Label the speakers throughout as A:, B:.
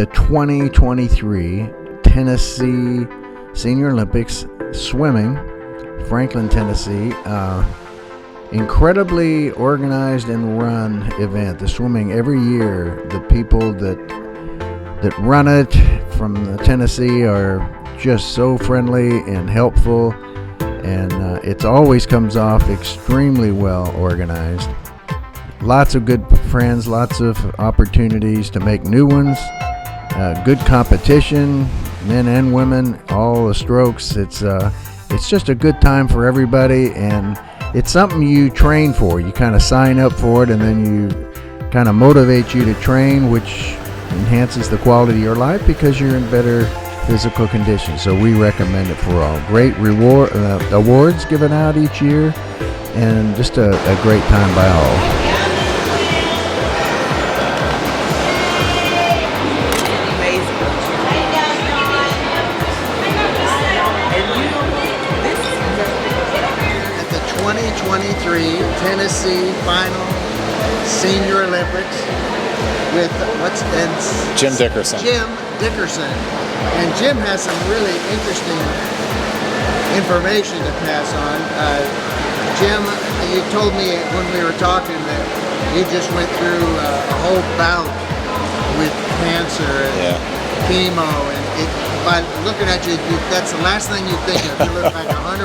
A: the 2023 Tennessee Senior Olympics swimming, Franklin, Tennessee. Incredibly organized and run event. The swimming every year, the people that run it from Tennessee are just so friendly and helpful, and it always comes off extremely well organized. Lots of good friends, lots of opportunities to make new ones, good competition, men and women, all the strokes. It's just a good time for everybody, and it's something you train for. You kind of sign up for it, and then you kind of motivate you to train, which enhances the quality of your life because you're in better physical condition. So we recommend it for all. Great reward awards given out each year, and just a great time by all.
B: Tennessee final Senior Olympics with
C: Jim Dickerson.
B: Jim Dickerson, and Jim has some really interesting information to pass on. Jim, you told me when we were talking that you just went through a whole bout with cancer and chemo, and by looking at you, that's the last thing you think of. You look like 100%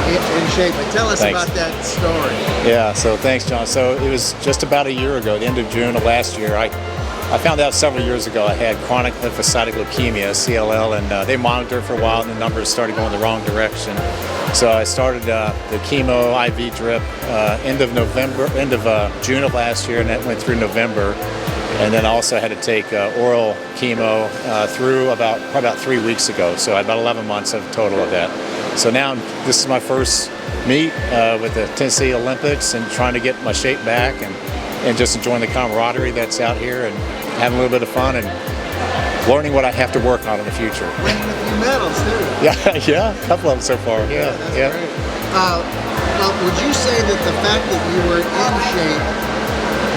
B: in shape. But tell us about that story.
C: Yeah, so thanks, John. So it was just about a year ago, the end of June of last year. I found out several years ago I had chronic lymphocytic leukemia, CLL, and they monitored for a while, and the numbers started going the wrong direction. So I started the chemo IV drip end of June of last year, and that went through November. And then I also had to take oral chemo through probably about 3 weeks ago. So I had about 11 months of total of that. So now this is my first meet with the Tennessee Olympics, and trying to get my shape back, and just enjoying the camaraderie that's out here, and having a little bit of fun, and learning what I have to work on in the future.
B: Winning a few medals too.
C: Yeah, a couple of them so far. Yeah.
B: Great. Well, would you say that the fact that you were in shape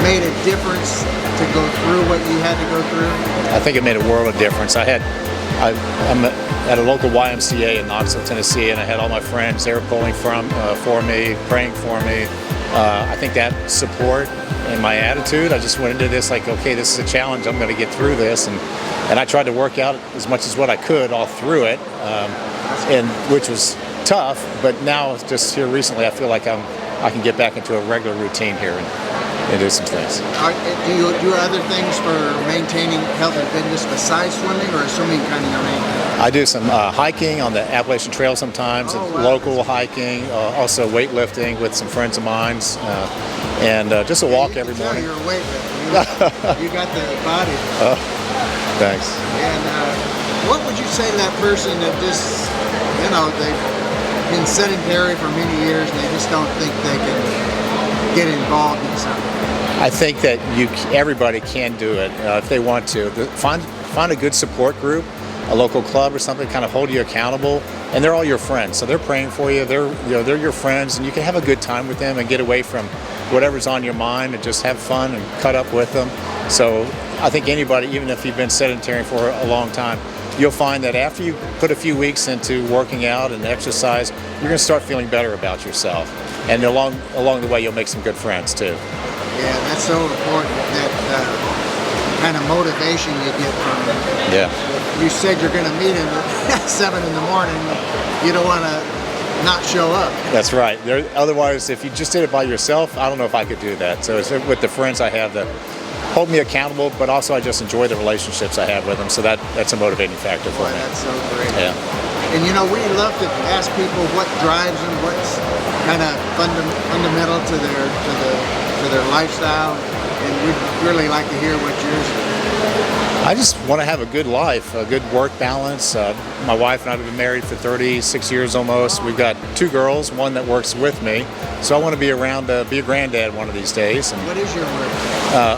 B: made a difference to go through what you had to go through?
C: I think it made a world of difference. I'm at a local YMCA in Knoxville, Tennessee, and I had all my friends there pulling for me, praying for me. I think that support and my attitude, I just went into this like, okay, this is a challenge. I'm going to get through this, and I tried to work out as much as what I could all through it, and which was tough. But now, just here recently, I feel like I can get back into a regular routine here and do some things.
B: Do you do other things for maintaining health and fitness besides swimming, or is swimming kind of your main thing?
C: I do some hiking on the Appalachian Trail sometimes, local hiking, also weightlifting with some friends of mine, and just a walk every morning.
B: You're a weightlifter. You got the body.
C: Thanks.
B: And what would you say to that person that just, they've been sedentary for many years and they just don't think they can get involved in something?
C: I think that everybody can do it if they want to. Find a good support group, a local club or something, kind of hold you accountable, and they're all your friends. So they're praying for you. They're your friends, and you can have a good time with them and get away from whatever's on your mind and just have fun and cut up with them. So I think anybody, even if you've been sedentary for a long time, you'll find that after you put a few weeks into working out and exercise, you're going to start feeling better about yourself. And along the way, you'll make some good friends too.
B: Yeah, that's so important, that kind of motivation you get from it.
C: Yeah.
B: You said you're going to meet him at 7 in the morning. You don't want to not show up.
C: That's right. Otherwise, if you just did it by yourself, I don't know if I could do that. So it's with the friends I have that hold me accountable, but also I just enjoy the relationships I have with them. So that's a motivating factor for me.
B: That's so great.
C: Yeah.
B: And we love to ask people what drives them, what's kind of fundamental to their lifestyle, and we'd really like to hear what yours is.
C: I just want to have a good life, a good work balance. My wife and I have been married for 36 years almost. We've got 2 girls, one that works with me. So I want to be around, be a granddad one of these days. And,
B: what is your work?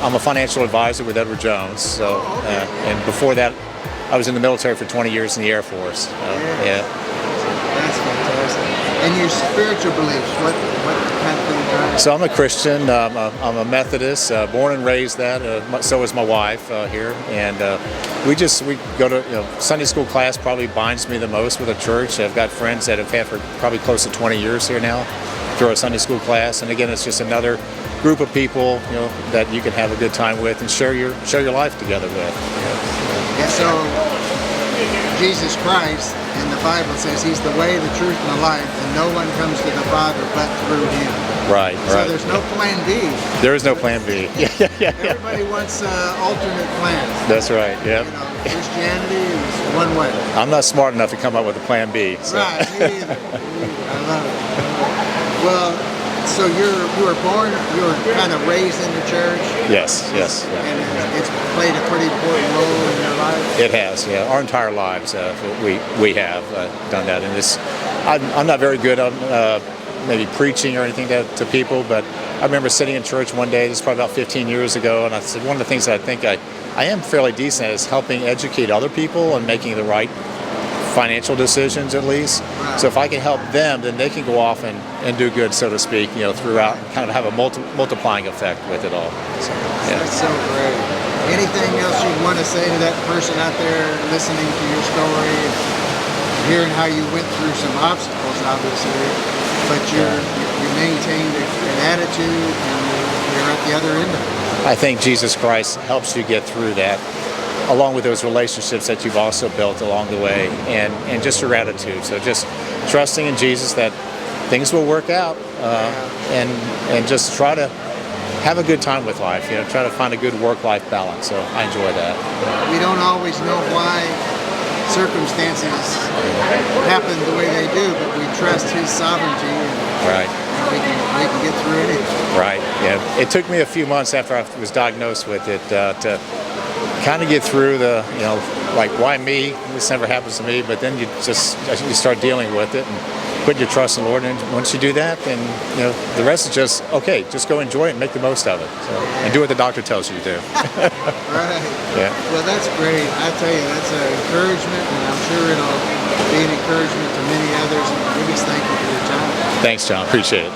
C: I'm a financial advisor with Edward Jones. So,
B: okay.
C: And before that, I was in the military for 20 years in the Air Force.
B: Yeah. That's fantastic. And your spiritual beliefs, what kind of things
C: So I'm a Christian. I'm a Methodist, born and raised that. So is my wife here, and we go to Sunday school class. Probably binds me the most with a church. I've got friends that have had for probably close to 20 years here now through our Sunday school class, and again, it's just another group of people that you can have a good time with and share your life together with.
B: Yeah, so Jesus Christ in the Bible says He's the way, the truth, and the life, and no one comes to the Father but through Him.
C: Right.
B: So there's no plan B.
C: There is no plan B. Yeah.
B: Everybody wants alternate plans.
C: That's right. Yeah.
B: Christianity is one way.
C: I'm not smart enough to come up with a plan B. So.
B: Right. Me either. I love it. Well, so you were kind of raised in the church.
C: Yes.
B: And it's played a pretty important role in your life.
C: It has, yeah. Our entire lives, we have done that, and I'm not very good on maybe preaching or anything to people, but I remember sitting in church one day. This is probably about 15 years ago, and I said one of the things that I think I am fairly decent at is helping educate other people and making the right financial decisions, at least.
B: Right.
C: So if I can help them, then they can go off and do good, so to speak, throughout, and kind of have a multiplying effect with it all. So, yeah.
B: That's so great. Anything else you'd want to say to that person out there listening to your story, hearing how you went through some obstacles, obviously, but you maintained an attitude and you're at the other end of it?
C: I think Jesus Christ helps you get through that, along with those relationships that you've also built along the way, and just your attitude. So just trusting in Jesus that things will work out, and just try to have a good time with life. Try to find a good work-life balance. So I enjoy that.
B: We don't always know why circumstances happen the way they do, but we trust His sovereignty, and
C: Right.
B: we can get through anything.
C: Right. Yeah. It took me a few months after I was diagnosed with it to kind of get through the, like, why me? This never happens to me. But then you start dealing with it and put your trust in the Lord. And once you do that, then the rest is just okay. Just go enjoy it and make the most of it. So, and do what the doctor tells you to do.
B: Right.
C: Yeah.
B: Well, that's great. I tell you, that's an encouragement, and I'm sure it'll be an encouragement to many others. And we just thank you for your time.
C: Thanks, John. Appreciate it.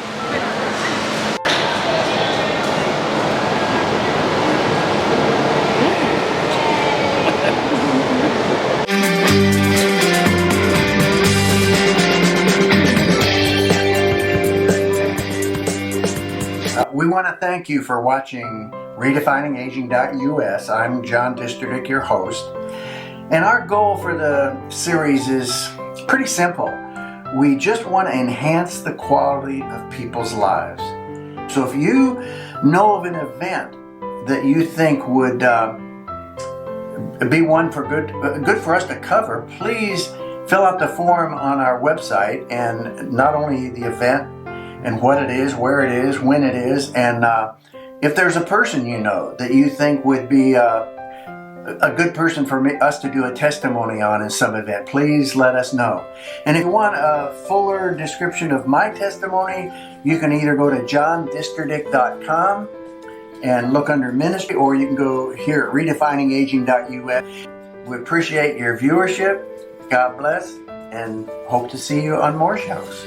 A: We want to thank you for watching RedefiningAging.us. I'm John Disterdick, your host. And our goal for the series is pretty simple. We just want to enhance the quality of people's lives. So if you know of an event that you think would be one for good for us to cover, please fill out the form on our website, and not only the event and what it is, where it is, when it is, and if there's a person you know that you think would be a good person for us to do a testimony on in some event, please let us know. And if you want a fuller description of my testimony, you can either go to johndisterdick.com and look under ministry, or you can go here at redefiningaging.us. We appreciate your viewership. God bless, and hope to see you on more shows.